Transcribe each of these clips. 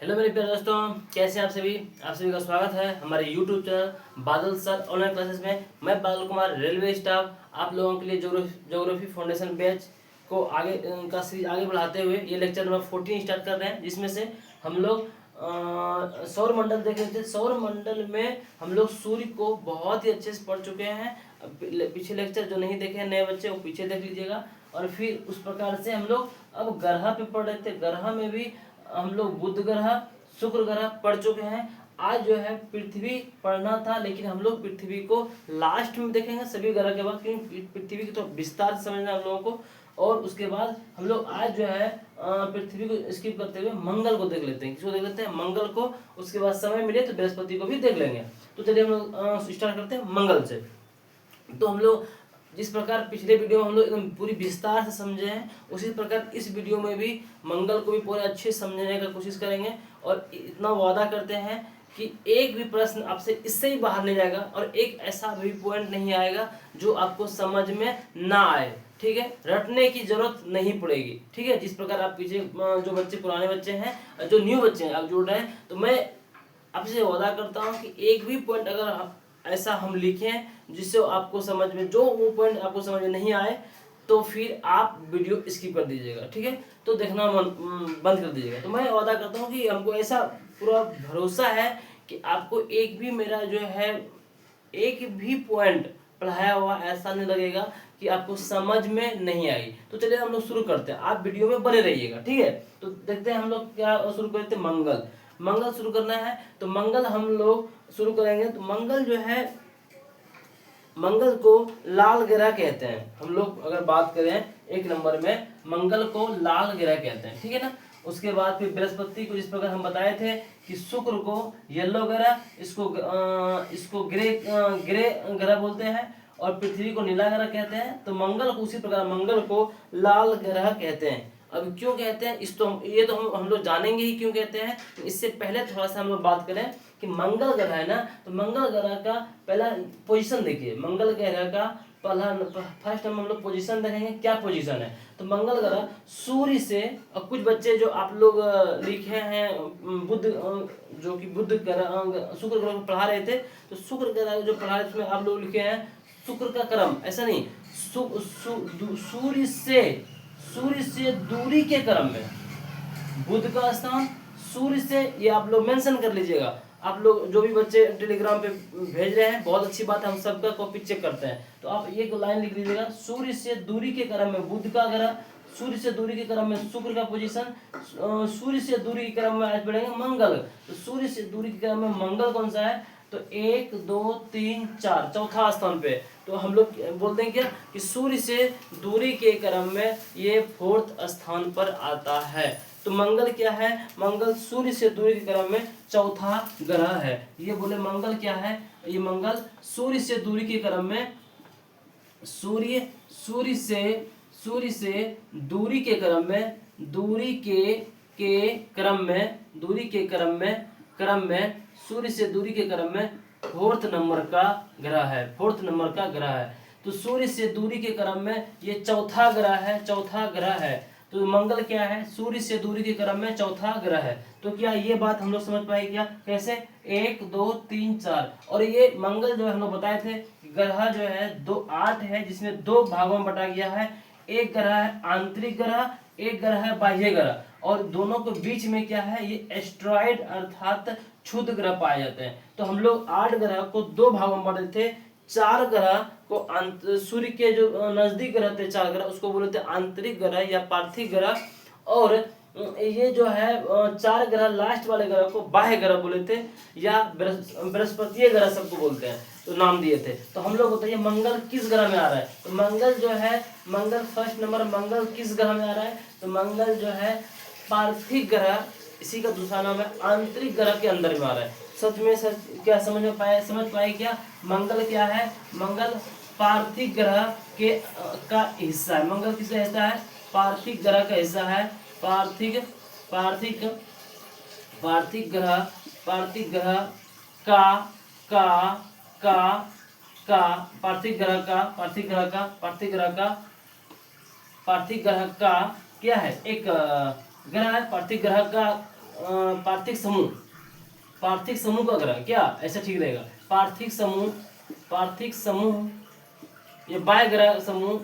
Hello मेरे प्यारे दोस्तों, कैसे हैं आप सभी का स्वागत है हमारे यूट्यूब चैनल बादल सर ऑनलाइन क्लासेस में। मैं बादल कुमार रेलवे स्टाफ आप लोगों के लिए ज्योग्राफी फाउंडेशन बैच को आगे का सीरीज आगे बढ़ाते हुए ये लेक्चर नंबर 14 स्टार्ट कर रहे हैं, जिसमें से हम लोग सौर मंडल देख रहे थे। सौर मंडल में हम लोग सूर्य को बहुत ही अच्छे से पढ़ चुके हैं। पीछे लेक्चर जो नहीं देखे हैं नए बच्चे वो पीछे देख लीजिएगा। और फिर उस प्रकार से हम लोग अब ग्रह पे पढ़ रहे थे। ग्रह में भी हम लोग बुध ग्रह, शुक्र ग्रह पढ़ चुके हैं। आज जो है पृथ्वी पढ़ना था, लेकिन हम लोग पृथ्वी को लास्ट में देखेंगे सभी ग्रह के बाद, क्योंकि पृथ्वी की तो विस्तार से समझना है हम लोगों को। और उसके बाद हम लोग आज जो है पृथ्वी को स्किप करते हुए मंगल को देख लेते हैं। किसको देख लेते हैं? मंगल को। उसके बाद समय मिले तो बृहस्पति को भी देख लेंगे। तो चलिए हम लोग स्टार्ट करते हैं मंगल से। तो हम लोग जिस प्रकार पिछले वीडियो में हम लोग एकदम पूरी विस्तार से समझे हैं, उसी प्रकार इस वीडियो में भी मंगल को भी पूरे अच्छे से समझने का कोशिश करेंगे। और इतना वादा करते हैं कि एक भी प्रश्न आपसे इससे ही बाहर नहीं जाएगा और एक ऐसा भी पॉइंट नहीं आएगा जो आपको समझ में ना आए। ठीक है, रटने की जरूरत नहीं पड़ेगी। ठीक है, जिस प्रकार आप पीछे जो बच्चे पुराने बच्चे हैं, जो न्यू बच्चे हैं आप जुड़ रहे हैं, तो मैं आपसे वादा करता हूँ कि एक भी पॉइंट अगर आप ऐसा हम लिखें जिससे आपको समझ में, जो वो पॉइंट आपको समझ में नहीं आए, तो फिर आप वीडियो स्किप कर दीजिएगा। ठीक है, तो देखना बंद कर दीजिएगा। तो मैं वादा करता हूँ कि हमको ऐसा पूरा भरोसा है कि आपको एक भी मेरा जो है एक भी पॉइंट पढ़ाया हुआ ऐसा नहीं लगेगा कि आपको समझ में नहीं आई। तो चलिए हम लोग शुरू करते हैं, आप वीडियो में बने रहिएगा। ठीक है, तो देखते हैं हम लोग क्या शुरू करते हैं। मंगल शुरू करना है। तो मंगल हम लोग शुरू करेंगे। तो मंगल जो है, मंगल को लाल ग्रह कहते हैं। हम लोग अगर बात करें एक नंबर में, मंगल को लाल ग्रह कहते हैं। ठीक है ना। उसके बाद फिर बृहस्पति को जिस प्रकार हम बताए थे कि शुक्र को येलो ग्रह, इसको ग्रे ग्रह बोलते हैं, और पृथ्वी को नीला ग्रह कहते हैं। तो मंगल को उसी प्रकार मंगल को लाल ग्रह कहते हैं। अब क्यों कहते हैं इस, तो ये तो हम लोग जानेंगे ही क्यों कहते हैं। तो इससे पहले थोड़ा सा हम लोग बात करें कि मंगल ग्रह है ना, तो मंगल ग्रह का पहला पोजीशन देखिए। मंगल ग्रह का पहला फर्स्ट हम लोग पोजीशन देखेंगे, क्या पोजीशन है। तो मंगल ग्रह सूर्य से, और कुछ बच्चे जो आप लोग लिखे हैं बुध, जो कि बुध ग्रह शुक्र ग्रह को पढ़ा रहे थे, तो शुक्र ग्रह जो पढ़ा रहे थे उसमें आप लोग लिखे हैं शुक्र का क्रम, ऐसा नहीं, सूर्य से दूरी के क्रम में बुध का स्थान सूर्य से, ये आप लोग मेंशन कर लीजिएगा। आप लोग जो भी बच्चे टेलीग्राम पे भेज रहे हैं, बहुत अच्छी बात है, हम सबका कॉपी चेक करते हैं। तो आप एक लाइन लिख लीजिएगा, सूर्य से दूरी के क्रम में बुध का ग्रह, सूर्य से दूरी के क्रम में शुक्र का पोजीशन, सूर्य से दूरी के क्रम में आज बढ़ेंगे मंगल। तो सूर्य से दूरी के क्रम में मंगल कौन सा है? तो 1 2 3 4 चौथा स्थान पे। तो हम लोग बोलते हैं क्या कि सूर्य से दूरी के क्रम में ये 4th स्थान पर आता है। तो मंगल क्या है? मंगल सूर्य से दूरी के क्रम में चौथा ग्रह है। ये बोले मंगल क्या है? ये मंगल सूर्य से दूरी के क्रम में, सूर्य से दूरी के क्रम में, सूर्य से दूरी के क्रम में 4th नंबर का ग्रह है। 4th नंबर का ग्रह है। तो सूर्य से दूरी के क्रम में ये चौथा ग्रह है। तो मंगल क्या है? सूर्य से दूरी के क्रम में चौथा ग्रह है। तो क्या ये बात हम लोग समझ पाए क्या? कैसे? 1 2 3 4। और ये मंगल जो है हम लोग बताए थे ग्रह जो है 8 है, जिसमें 2 भागों में बटा गया है। एक ग्रह है आंतरिक ग्रह, एक ग्रह है बाह्य ग्रह, और दोनों के बीच में क्या है? ये एस्ट्रॉइड अर्थात क्षुद्र ग्रह पाए जाते हैं। तो हम लोग 8 ग्रह को 2 भागों में बांटे थे। 4 ग्रह को सूर्य के जो नजदीक ग्रह थे 4 ग्रह, उसको बोले थे आंतरिक ग्रह या पार्थिव ग्रह, और ये जो है 4 ग्रह लास्ट वाले ग्रह को बाह्य ग्रह बोले थे, या बृहस्पति ग्रह सबको बोलते हैं, तो नाम दिए थे। तो हम लोग बताइए मंगल किस ग्रह में आ रहा है? तो मंगल जो है, मंगल फर्स्ट नंबर, मंगल किस ग्रह में आ रहा है? तो मंगल जो है पार्थिव ग्रह, इसी का दूसरा नाम है आंतरिक ग्रह के अंदर में आ रहा है। सच में सच क्या समझ पाए क्या? मंगल क्या है? मंगल पार्थिव ग्रह के का हिस्सा है। मंगल किसका हिस्सा है? पार्थिव ग्रह का हिस्सा है। पार्थिव ग्रह पार्थिव ग्रह का क्या है? एक ग्रह है। पार्थिव ग्रह का पार्थिव समूह, पार्थिव समूह का ग्रह, क्या ऐसा ठीक रहेगा? पार्थिव समूह, पार्थिव समूह, ये बाह्य ग्रह समूह,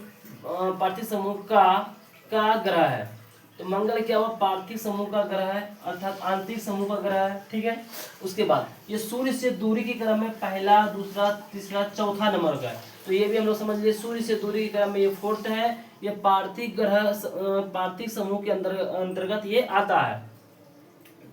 पार्थिव समूह का ग्रह है। तो मंगल क्या हुआ? पार्थिव समूह का ग्रह है, अर्थात आंतरिक समूह का ग्रह है, ठीक है। उसके बाद ये सूर्य से दूरी के क्रम में पहला, दूसरा, तीसरा, चौथा नंबर का है। तो ये भी हम लोग समझ लिए, सूर्य से दूरी के क्रम में ये फोर्थ है। ये पार्थिव ग्रह, पार्थिव समूह के अंतर्गत ये आता है।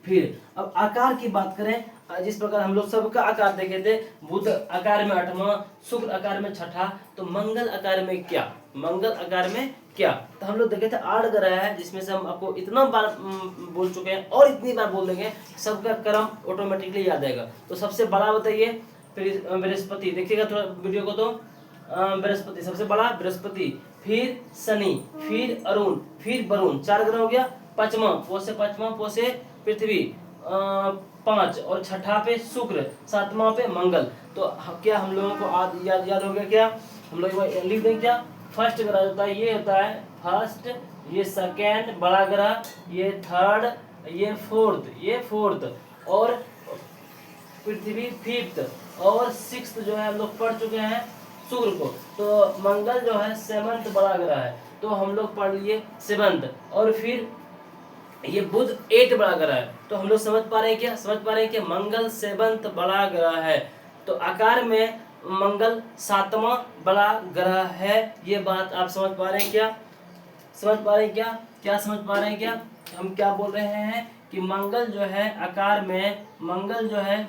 फिर अब आकार की बात करें, जिस प्रकार हम लोग सबका आकार देखे थे, बुध आकार में 8वां, शुक्र आकार में 6ठा, तो मंगल आकार में क्या? मंगल आकार में क्या? तो हम लोग देखे थे 8 ग्रह है, जिसमें से हम आपको इतना बार बोल चुके हैं और इतनी बार बोल देंगे, सबका क्रम ऑटोमेटिकली याद आएगा। तो सबसे बड़ा बताइए, फिर बृहस्पति, देखिएगा थोड़ा वीडियो को, तो बृहस्पति सबसे बड़ा, बृहस्पति, फिर शनि, फिर अरुण, फिर वरुण, 4 ग्रह हो गया। पांचवा पो से पृथ्वी, 5, और छठा पे शुक्र, 7वां पे मंगल। तो क्या हम लोगों को याद हो गया? क्या हम लोग लिख दें? क्या फर्स्ट ग्रह होता है, ये होता है फर्स्ट, ये सेकेंड बड़ा ग्रह, ये थर्ड, ये फोर्थ, और पृथ्वी फिफ्थ, और सिक्स्थ जो है हम लोग पढ़ चुके हैं शुक्र को। तो मंगल जो है 7th बड़ा ग्रह है, तो हम लोग पढ़ लिए 7th। और फिर ये बुध 8 बड़ा ग्रह है। तो हम लोग समझ पा रहे हैं क्या? समझ पा रहे हैं कि मंगल 7th बड़ा ग्रह है। तो आकार में मंगल 7वां बड़ा ग्रह है। ये बात आप समझ पा रहे हैं क्या? समझ पा रहे हैं क्या? क्या समझ पा रहे हैं क्या? हम क्या बोल रहे हैं कि मंगल जो है आकार में, मंगल जो है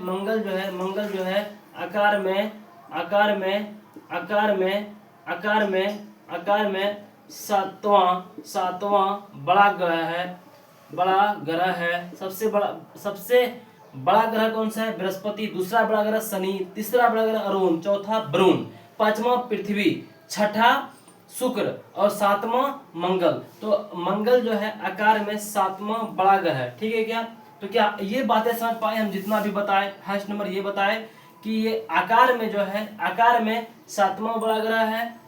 आकार में 7वां बड़ा ग्रह है, सबसे बड़ा ग्रह कौन सा है? बृहस्पति, दूसरा बड़ा ग्रह शनि, तीसरा बड़ा ग्रह अरुण, चौथा वरुण, 5वां पृथ्वी, 6ठा शुक्र, और 7वां मंगल। तो मंगल जो है आकार में 7वां बड़ा ग्रह है, ठीक है क्या? तो क्या ये बातें समझ पाए? हम जितना भी बताए, फर्स्ट नंबर ये बताए कि ये आकार में जो है, आकार में 7वां बड़ा ग्रह है,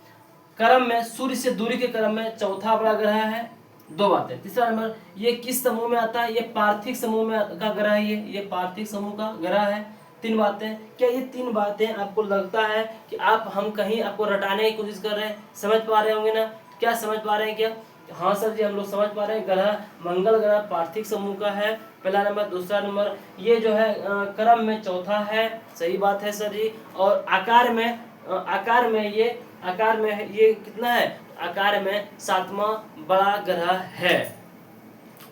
क्रम में सूर्य से दूरी के क्रम में चौथा बड़ा ग्रह है। 2 बातें। तीसरा नंबर, ये किस समूह में आता है? ये पार्थिव समूह में का ग्रह है, ये पार्थिव समूह का ग्रह है। 3 बातें। क्या ये 3 बातें आपको लगता है कि हम कहीं आपको रटाने की कोशिश कर रहे हैं? समझ पा रहे होंगे ना? क्या समझ पा रहे हैं क्या? हाँ सर जी, हम लोग समझ पा रहे हैं। ग्रह, मंगल ग्रह पार्थिव समूह का है, पहला नंबर। दूसरा नंबर, ये जो है क्रम में चौथा है, सही बात है सर जी। और आकार में ये कितना है? आकार में 7वां बड़ा ग्रह है।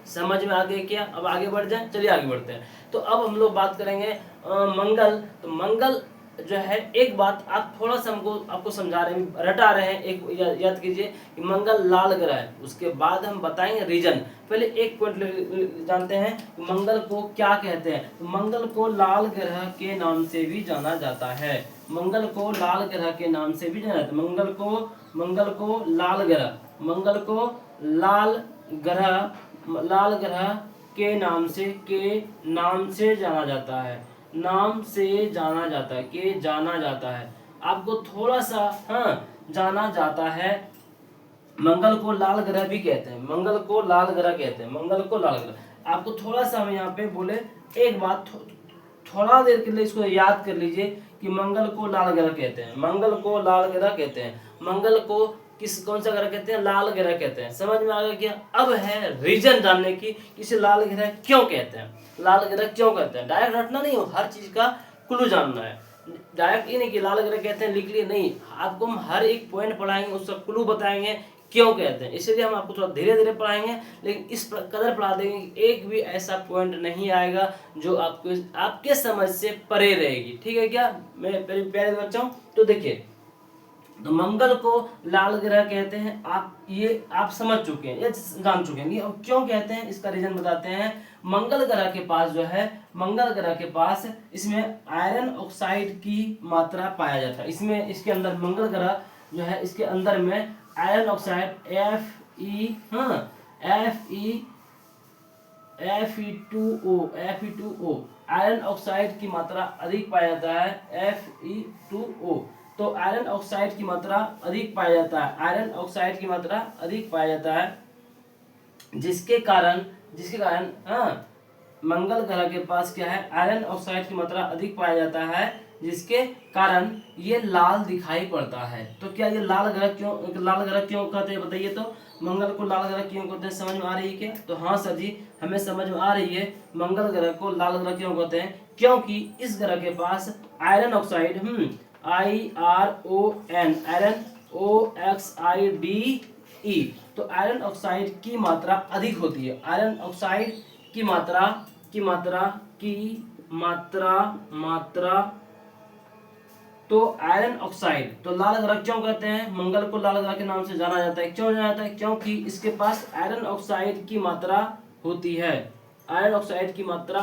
समझ में आ गया क्या? अब आगे बढ़ जाए, चलिए आगे बढ़ते हैं। तो अब हम लोग बात करेंगे मंगल। तो मंगल जो है, एक बात आप थोड़ा सा आपको समझा रहे हैं, रटा रहे हैं, एक याद कीजिए कि मंगल लाल ग्रह है। उसके बाद हम बताएंगे रीजन। पहले एक पॉइंट जानते हैं, मंगल को क्या कहते हैं। तो मंगल को लाल ग्रह के नाम से भी जाना जाता है। मंगल को लाल ग्रह के नाम से भी जाना जाता है। मंगल को लाल ग्रह के नाम से जाना जाता है। जाना जाता है। आपको थोड़ा सा जाना जाता है। मंगल को लाल ग्रह भी कहते हैं। मंगल को लाल ग्रह। आपको थोड़ा सा हम यहाँ पे बोले, एक बात थोड़ा देर के लिए इसको याद कर लीजिए कि मंगल को लाल ग्रह कहते हैं। मंगल को कौन सा ग्रह कहते हैं? लाल ग्रह कहते हैं। समझ में आ गया क्या? अब है रीजन जानने की, इसे लाल ग्रह क्यों कहते हैं। डायरेक्ट रटना नहीं हो, हर चीज का क्लू जानना है। डायरेक्ट ये नहीं कि लाल ग्रह कहते हैं लिख लिए, नहीं। आपको हम हर एक पॉइंट पढ़ाएंगे, उसका क्लू बताएंगे क्यों कहते हैं। इसलिए हम आपको थोड़ा धीरे धीरे पढ़ाएंगे, लेकिन इस कदर पढ़ा देंगे कि एक भी ऐसा पॉइंट नहीं आएगा जो आपके समझ से परे रहेगी। ठीक है क्या मेरे प्यारे बच्चों? तो देखिए, तो मंगल को लाल ग्रह कहते हैं। आप समझ चुके हैं, ये जान चुके हैं। अब क्यों कहते हैं, इसका रीजन बताते हैं। मंगल ग्रह के पास इसमें आयरन ऑक्साइड की मात्रा पाया जाता है। इसके अंदर मंगल ग्रह जो है, इसके अंदर में iron oxide Fe2O iron oxide की मात्रा अधिक पाया जाता है। Fe2O, तो आयरन ऑक्साइड की मात्रा अधिक पाया जाता है। जिसके कारण मंगल ग्रह के पास क्या है, आयरन ऑक्साइड की मात्रा अधिक पाया जाता है, जिसके कारण ये लाल दिखाई पड़ता है। तो क्या ये लाल ग्रह क्यों कहते हैं बताइए? तो मंगल को लाल ग्रह क्यों कहते हैं, समझ में आ रही है क्या? तो हाँ सर जी, हमें समझ में आ रही है मंगल ग्रह को लाल ग्रह क्यों कहते हैं, क्योंकि इस ग्रह के पास iron oxide IRON iron OXIDE, तो आयरन ऑक्साइड की मात्रा अधिक होती है। आयरन ऑक्साइड की मात्रा तो आयरन ऑक्साइड, तो लाल ग्रह क्यों कहते हैं, मंगल को लाल ग्रह के नाम से जाना जाता है। क्यों जाना जाता है? क्योंकि इसके पास आयरन ऑक्साइड की मात्रा होती है। आयरन ऑक्साइड की मात्रा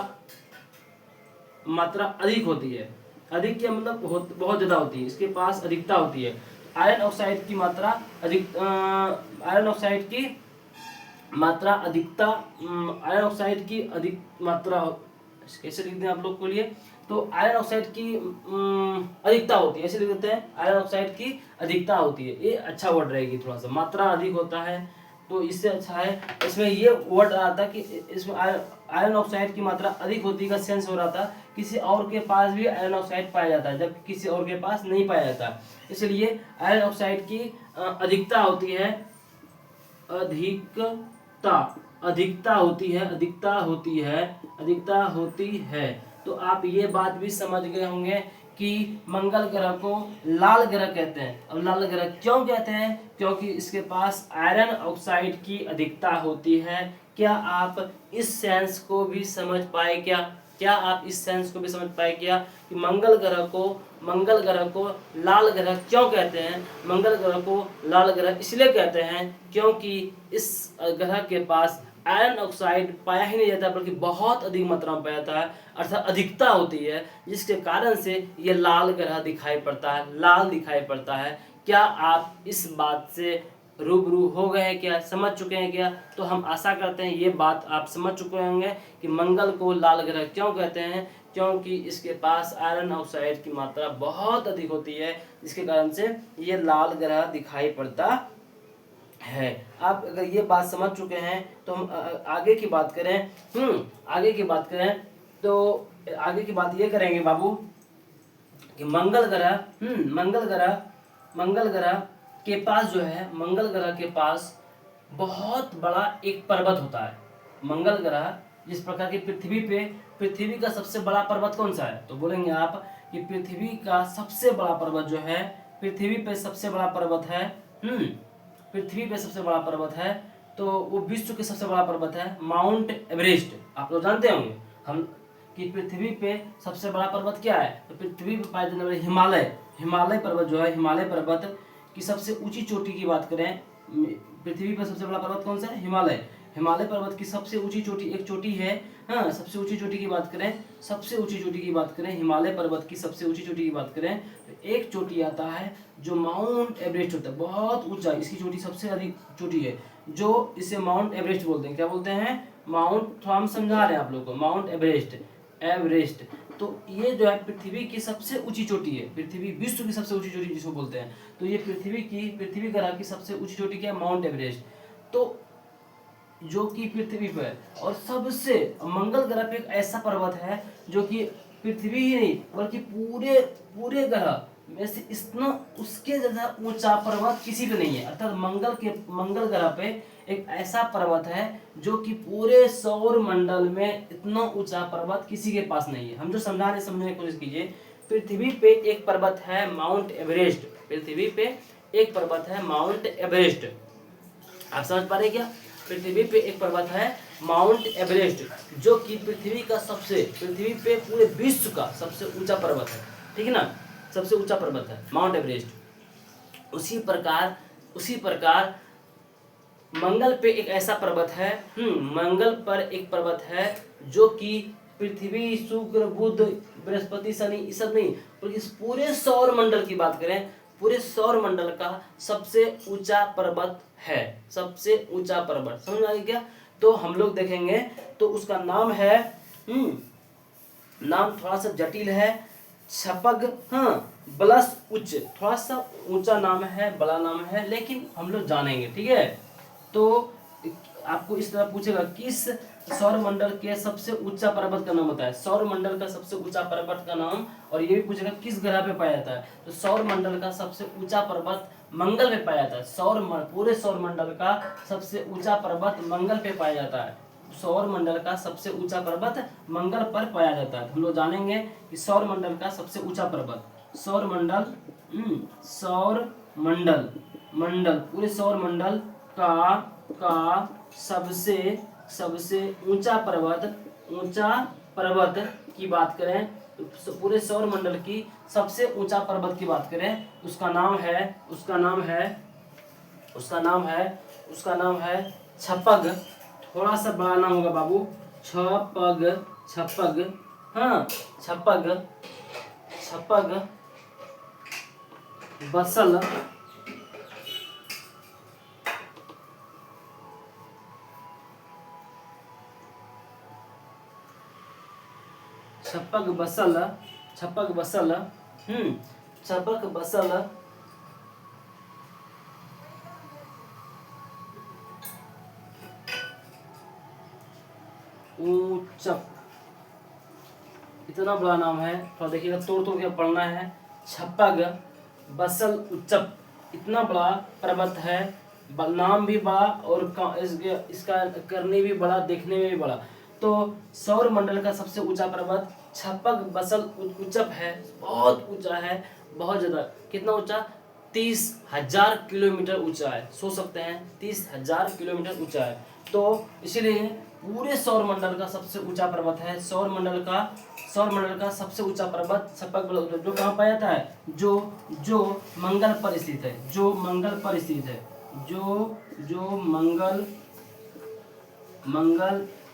अधिक होती है। अधिक क्या मतलब बहुत ज्यादा होती है, इसके पास अधिकता होती है। आयरन ऑक्साइड की मात्रा अधिक आयरन ऑक्साइड की मात्रा अधिकता आयरन ऑक्साइड की अधिक मात्रा कैसे लिखते हैं आप लोग के लिए? तो आयरन ऑक्साइड की अधिकता होती है, ऐसे लिख देते हैं, आयरन ऑक्साइड की अधिकता होती है। ये अच्छा वर्ड रहेगी, थोड़ा सा मात्रा अधिक होता है तो इससे अच्छा है। इसमें ये वर्ड आता कि इसमें आयरन ऑक्साइड की मात्रा अधिक होती का सेंस हो रहा था किसी और के पास भी आयरन ऑक्साइड पाया जाता है, जबकि किसी और के पास नहीं पाया जाता। इसलिए आयरन ऑक्साइड की अधिकता होती है, अधिकता होती है। तो आप ये बात भी समझ गए होंगे कि मंगल ग्रह को लाल ग्रह कहते हैं। अब लाल ग्रह क्यों कहते हैं? क्योंकि इसके पास आयरन ऑक्साइड की अधिकता होती है। क्या आप इस सेंस को भी समझ पाए क्या आप इस सेंस को भी समझ पाए क्या कि मंगल ग्रह को लाल ग्रह क्यों कहते हैं? मंगल ग्रह को लाल ग्रह इसलिए कहते हैं क्योंकि इस ग्रह के पास आयरन ऑक्साइड पाया ही नहीं जाता, बल्कि बहुत अधिक मात्रा में पाया जाता है, अर्थात अधिकता होती है, जिसके कारण से ये लाल ग्रह दिखाई पड़ता है, लाल दिखाई पड़ता है। क्या आप इस बात से रूबरू हो गए हैं क्या, समझ चुके हैं क्या? तो हम आशा करते हैं ये बात आप समझ चुके होंगे कि मंगल को लाल ग्रह क्यों कहते हैं, क्योंकि इसके पास आयरन ऑक्साइड की मात्रा बहुत अधिक होती है, जिसके कारण से ये लाल ग्रह दिखाई पड़ता है। आप अगर ये बात समझ चुके हैं तो हम आगे की बात करें। आगे की बात करें तो आगे की बात ये करेंगे बाबू कि मंगल ग्रह के पास जो है, मंगल ग्रह के पास बहुत बड़ा एक पर्वत होता है। मंगल ग्रह जिस प्रकार की पृथ्वी का सबसे बड़ा पर्वत कौन सा है? तो बोलेंगे आप कि पृथ्वी का सबसे बड़ा पर्वत जो है, पृथ्वी पे सबसे बड़ा पर्वत है, पृथ्वी पे सबसे बड़ा पर्वत है, तो वो विश्व के सबसे बड़ा पर्वत है माउंट एवरेस्ट। आप लोग जानते होंगे हम कि पृथ्वी पे सबसे बड़ा पर्वत क्या है? तो पृथ्वी पे पाए जाने वाले हिमालय पर्वत जो है, हिमालय पर्वत की सबसे ऊंची चोटी की बात करें, पृथ्वी पर सबसे बड़ा पर्वत कौन सा है? हिमालय पर्वत की सबसे ऊंची चोटी एक चोटी है। हाँ, सबसे ऊंची चोटी की बात करें, हिमालय पर्वत की सबसे ऊंची चोटी की बात करें तो एक चोटी आता है जो माउंट एवरेस्ट होता है, बहुत ऊंचा, इसकी चोटी सबसे अधिक चोटी है, जो इसे माउंट एवरेस्ट बोलते हैं। क्या बोलते हैं? माउंट, थोड़ा हम समझा रहे हैं आप लोगों को, माउंट एवरेस्ट। तो ये जो है पृथ्वी की सबसे ऊंची चोटी है, पृथ्वी विश्व की सबसे ऊंची चोटी जिसको बोलते हैं। तो ये पृथ्वी ग्रह की सबसे ऊंची चोटी क्या है? Mount Everest. तो जो कि पृथ्वी पर, और सबसे मंगल ग्रह पे एक ऐसा पर्वत है जो कि पृथ्वी ही नहीं बल्कि पूरे ग्रह में से इतना उसके जैसा ऊंचा पर्वत किसी पे नहीं है। अर्थात मंगल ग्रह पे एक ऐसा पर्वत है जो कि पूरे सौर मंडल में इतना ऊंचा पर्वत किसी के पास नहीं है। हम जो समझने की कोशिश कीजिए, पृथ्वी पे एक पर्वत है माउंट एवरेस्ट, पृथ्वी पे एक पर्वत है माउंट एवरेस्ट। आप समझ पा रहे क्या? पृथ्वी पे एक पर्वत है माउंट एवरेस्ट, जो कि पृथ्वी पे पूरे विश्व का सबसे ऊंचा पर्वत है, ठीक है ना, सबसे ऊंचा पर्वत है माउंट एवरेस्ट। उसी प्रकार मंगल पे एक ऐसा पर्वत है, मंगल पर एक पर्वत है जो कि पृथ्वी, शुक्र, बुध, बृहस्पति, शनि, ये सब नहीं, बल्कि पूरे सौर मंडल की बात करें, पूरे सौर मंडल का सबसे ऊंचा पर्वत है, सबसे ऊंचा पर्वत। समझ आ गया क्या? तो हम लोग देखेंगे तो उसका नाम है, नाम थोड़ा सा जटिल है, छपग, प्लस उच्च, थोड़ा सा ऊंचा नाम है, बड़ा नाम है, लेकिन हम लोग जानेंगे, ठीक है। तो आपको इस तरह पूछेगा किस सौरमंडल के सबसे ऊंचा पर्वत का नाम बताएं। सौरमंडल का सबसे ऊंचा पर्वत का नाम, और ये भी पूछेगा किस ग्रह पे पाया जाता है। तो सौरमंडल का सबसे ऊंचा पर्वत मंगल पे पाया जाता है। पूरे सौरमंडल का सबसे ऊंचा पर्वत मंगल पे पाया जाता है। सौरमंडल का सबसे ऊंचा पर्वत मंगल पर पाया जाता है। हम लोग जानेंगे कि सौरमंडल का सबसे ऊंचा पर्वत, सौरमंडल सौरमंडल मंडल पूरे सौरमंडल का सबसे ऊंचा पर्वत की बात करें, तो पूरे सौरमंडल की सबसे ऊंचा पर्वत की बात करें, उसका नाम है छपग। थोड़ा सा बड़ा नाम होगा बाबू, छपग। हाँ, छपग बसल छपक बसल ऊंचप। इतना बड़ा नाम है, थोड़ा देखिएगा, तोड़ के पढ़ना है। छपग बसल उच्चप, इतना बड़ा पर्वत है, नाम भी बड़ा और इसका करने भी बड़ा, देखने में भी बड़ा। तो सौरमंडल का सबसे ऊंचा पर्वत छपक बसल उच्चप है। बहुत ऊंचा है, बहुत ज्यादा। कितना ऊंचा? 30,000 किलोमीटर ऊंचा है। सोच सकते हैं, 30,000 किलोमीटर ऊंचा है। तो इसीलिए पूरे सौरमंडल का सबसे ऊंचा पर्वत है। सौरमंडल का सबसे ऊंचा पर्वत छपक बसल, जो कहाँ पाया जाता है? जो मंगल पर स्थित है। जो मंगल पर स्थित है। जो मंगल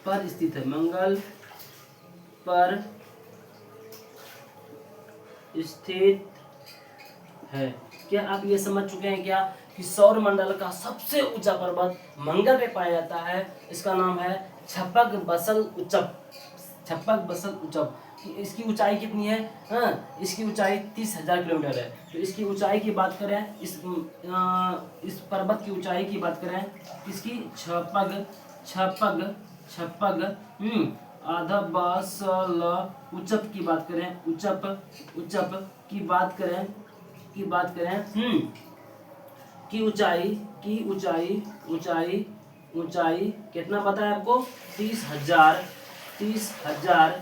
पर स्थित है। मंगल पर स्थित है। क्या आप ये समझ चुके हैं क्या कि सौरमंडल का सबसे ऊंचा पर्वत मंगल पे पाया जाता है? इसका नाम है छपक बसल उच्चप। छपक बसल उच्चप। इसकी ऊंचाई कितनी है? हाँ, इसकी ऊंचाई 30,000 किलोमीटर है। तो इसकी ऊंचाई की बात करें, इस पर्वत की ऊंचाई की बात करें, इसकी छपग आधा बसल उच्चप की बात करें, उच्चप की बात करें की ऊंचाई कितना पता है आपको? 30,000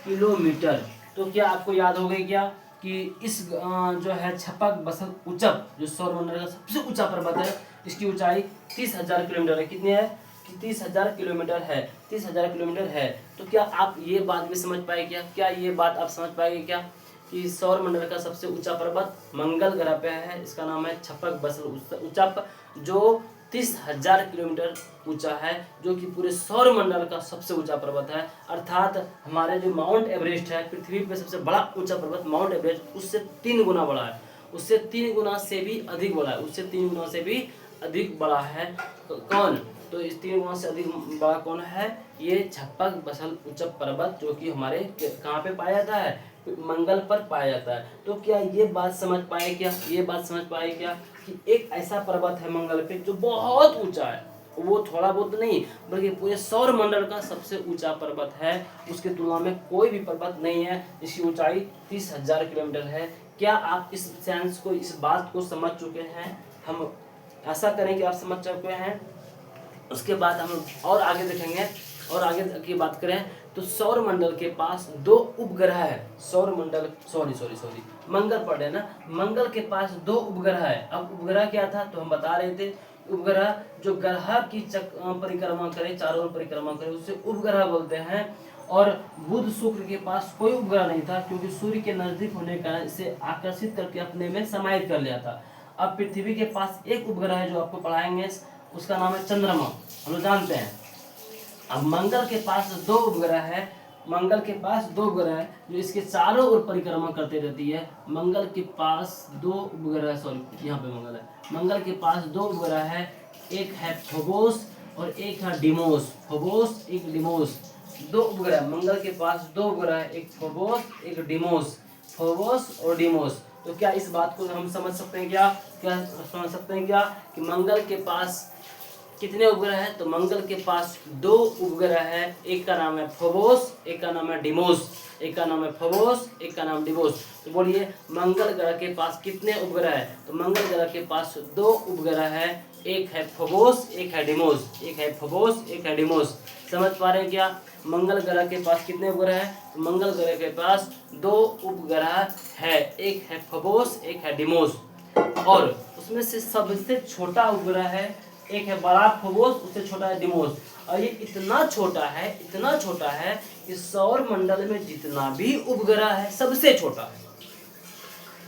किलोमीटर। तो क्या आपको याद हो गई क्या कि इस जो है छपक बसल उच्चप, जो सौरमंडल का सबसे ऊंचा पर्वत है, इसकी ऊंचाई 30,000 किलोमीटर है। कितनी है? कि 30,000 किलोमीटर है। 30,000 किलोमीटर है। तो क्या आप ये बात भी समझ पाए क्या ये बात आप समझ पाएंगे क्या कि सौरमंडल का सबसे ऊंचा पर्वत मंगल ग्रह पे है? इसका नाम है छपक बसल उच्चप, जो 30,000 किलोमीटर ऊंचा है, जो कि पूरे सौरमंडल का सबसे ऊंचा पर्वत है। अर्थात हमारे जो माउंट एवरेस्ट है, पृथ्वी पे सबसे बड़ा ऊंचा पर्वत माउंट एवरेस्ट, उससे 3 गुना बड़ा है। उससे 3 गुना से भी अधिक बड़ा है। उससे 3 गुना से भी अधिक बड़ा है। कौन? तो इस 3 गुना से अधिक बड़ा कौन है? ये छपक बसल उच्चप पर्वत, जो कि हमारे कहाँ पे पाया जाता है? मंगल पर पाया जाता है। तो क्या ये बात समझ पाए क्या कि एक ऐसा पर्वत है मंगल पे जो बहुत ऊंचा है, वो थोड़ा बहुत नहीं बल्कि पूरे सौरमंडल का सबसे ऊंचा पर्वत है। उसके तुलना में कोई भी पर्वत नहीं है। इसकी ऊंचाई 30,000 किलोमीटर है। क्या आप इस साइंस को, इस बात को समझ चुके हैं? हम आशा करें कि आप समझ चुके हैं। उसके बाद हम और आगे देखेंगे, और आगे की बात करें तो सौरमंडल के पास 2 उपग्रह है। सौरमंडल सॉरी मंगल पढ़ रहे ना, मंगल के पास 2 उपग्रह है। अब उपग्रह क्या था तो हम बता रहे थे, उपग्रह जो ग्रह की परिक्रमा करे, चारों ओर परिक्रमा करे, उसे उपग्रह बोलते हैं। और बुध शुक्र के पास कोई उपग्रह नहीं था, क्योंकि सूर्य के नजदीक होने का इसे आकर्षित करके अपने में समाहित कर लिया था। अब पृथ्वी के पास एक उपग्रह है जो आपको पढ़ाएंगे, उसका नाम है चंद्रमा, हम लोग जानते हैं। अब मंगल के पास 2 उपग्रह है। मंगल के पास 2 उपग्रह है जो इसके चारों ओर परिक्रमा करते रहती है। मंगल के पास 2 उपग्रह, सॉरी यहाँ पे मंगल है। मंगल के पास 2 उपग्रह है, एक है फोबोस और एक है डिमोस। फोबोस, एक डिमोस, 2 उपग्रह। मंगल के पास 2 उपग्रह है, एक फोबोस, एक डिमोस। फोबोस और डिमोस। तो क्या इस बात को हम समझ सकते हैं क्या कि मंगल के पास कितने उपग्रह है? तो मंगल के पास 2 उपग्रह है, एक का नाम है फोबोस, एक का नाम है डिमोस। एक का नाम है फोबोस, एक का नाम डिमोस। तो बोलिए मंगल ग्रह के पास कितने उपग्रह है? तो मंगल ग्रह के पास 2 उपग्रह है, एक है फोबोस, एक है डिमोस। एक है फोबोस, एक है डिमोस। समझ पा रहे हैं क्या? मंगल ग्रह के पास कितने उपग्रह है? तो मंगल ग्रह के पास 2 उपग्रह है, एक है फोबोस, एक है डिमोस। और उसमें से सबसे छोटा उपग्रह है, एक है बड़ा फोबोस, उससे छोटा है डिमोस। और ये इतना छोटा है, इतना छोटा है कि सौर मंडल में जितना भी उपग्रह है सबसे छोटा है।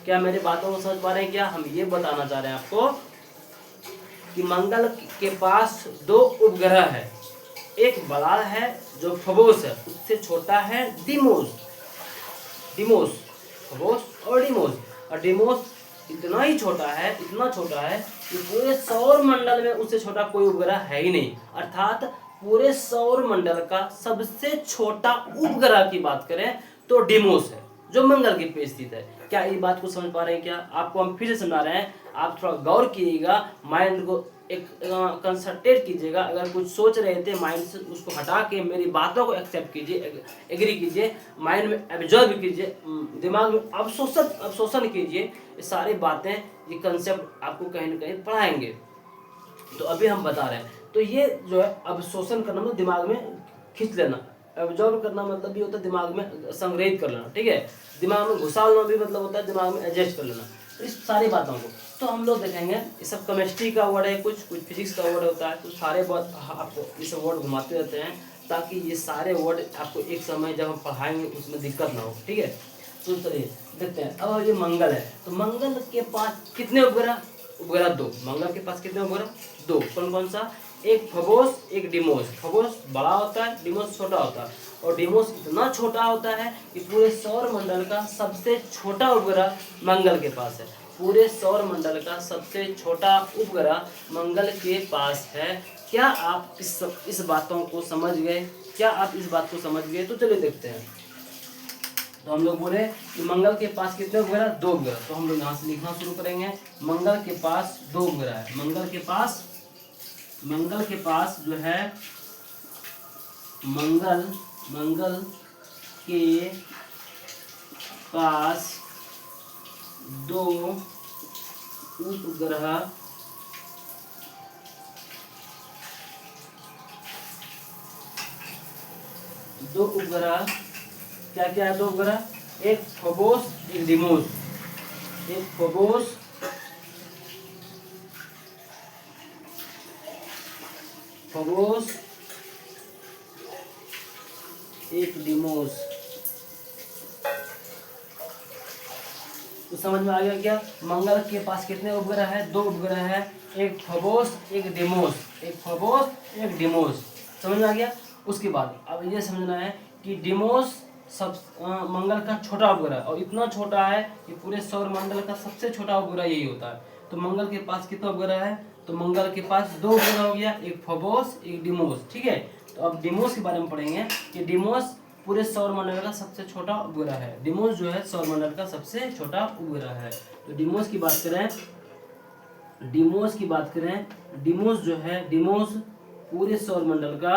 क्या मेरी बातों को समझ पा रहे हैं क्या? हम ये बताना चाह रहे हैं आपको कि मंगल के पास 2 उपग्रह है, एक बड़ा है जो फोबोस है, उससे छोटा है डिमोस। डिमोस, फोबोस और डिमोस। और डिमोस इतना ही छोटा है, इतना छोटा है कि पूरे सौर मंडल में उससे छोटा कोई उपग्रह है ही नहीं। अर्थात पूरे सौर मंडल का सबसे छोटा उपग्रह की बात करें तो डिमोस है, जो मंगल के पे स्थित है। क्या ये बात को समझ पा रहे हैं क्या? आपको हम फिर से समझा रहे हैं, आप थोड़ा गौर कीजिएगा, माइंड को एक कंसंट्रेट कीजिएगा। अगर कुछ सोच रहे थे माइंड से, उसको हटा के मेरी बातों को एक्सेप्ट कीजिए, एग्री कीजिए, माइंड में एब्जॉर्ब कीजिए, दिमाग में अवशोषण कीजिए। ये सारी बातें, ये कंसेप्ट आपको कहीं ना कहीं पढ़ाएंगे। तो अभी हम बता रहे हैं, तो ये जो है अवशोषण करना मतलब दिमाग में खींच लेना, एब्जॉर्ब करना मतलब ये होता है दिमाग में संग्रहित कर लेना, ठीक है। दिमाग में घुसालना भी मतलब होता है दिमाग में एडजस्ट कर लेना। तो इस सारी बातों को तो हम लोग देखेंगे। ये सब केमिस्ट्री का वर्ड है, कुछ फिजिक्स का वर्ड होता है, तो सारे वर्ड आपको ये सब वर्ड घुमाते रहते हैं ताकि ये सारे वर्ड आपको एक समय जब हम पढ़ाएंगे उसमें दिक्कत ना हो, ठीक है। तो चलिए देखते हैं। अब ये मंगल है, तो मंगल के पास कितने उपग्रह? उपग्रह 2। मंगल के पास कितने उपग्रह? 2। कौन कौन सा? एक फोबोस, एक डिमोस। फोबोस बड़ा होता है, डिमोस छोटा होता है। और डिमोस इतना छोटा होता है कि पूरे सौर मंडल का सबसे छोटा उपग्रह मंगल के पास है। पूरे सौर मंडल का सबसे छोटा उपग्रह मंगल के पास है। क्या आप इस बातों को समझ गए? क्या आप इस बात को समझ गए? तो चलिए देखते हैं। तो हम लोग बोले कि मंगल के पास कितने उपग्रह? 2 उपग्रह। तो हम लोग यहाँ से लिखना शुरू करेंगे। मंगल के पास 2 उपग्रह है। मंगल के पास जो है, मंगल के पास 2 उपग्रह क्या क्या है? 2 उपग्रह, एक फोबोस, एक डिमोस। एक फोबोस, एक डिमोस। तो समझ में आ गया क्या? मंगल के पास कितने उपग्रह है? 2 उपग्रह है, एक फोबोस, एक डिमोस। एक फोबोस, एक डिमोस। समझ में आ गया? उसके बाद अब ये समझना है कि डिमोस मंगल का छोटा उपग्रह, और इतना छोटा है कि पूरे सौर मंडल का सबसे छोटा उपग्रह यही होता है। तो मंगल के पास कितना उपग्रह है? तो मंगल के पास 2 उपग्रह हो गया, एक फोबोस, एक डिमोस, ठीक है। तो अब डिमोस के बारे में पढ़ेंगे कि डिमोस पूरे सौर मंडल का सबसे छोटा उपग्रह है। डिमोस जो है सौर मंडल का सबसे छोटा उपग्रह है। तो डिमोस की बात करें, डिमोस जो है, डिमोस पूरे सौर मंडल का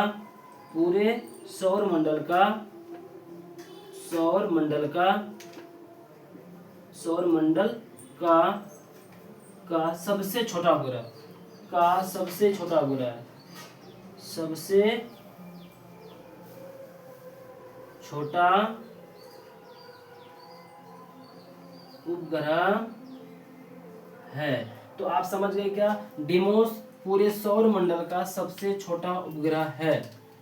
सबसे छोटा उपग्रह है। सबसे छोटा उपग्रह है। तो आप समझ गए क्या? डिमोस पूरे सौर मंडल का सबसे छोटा उपग्रह है।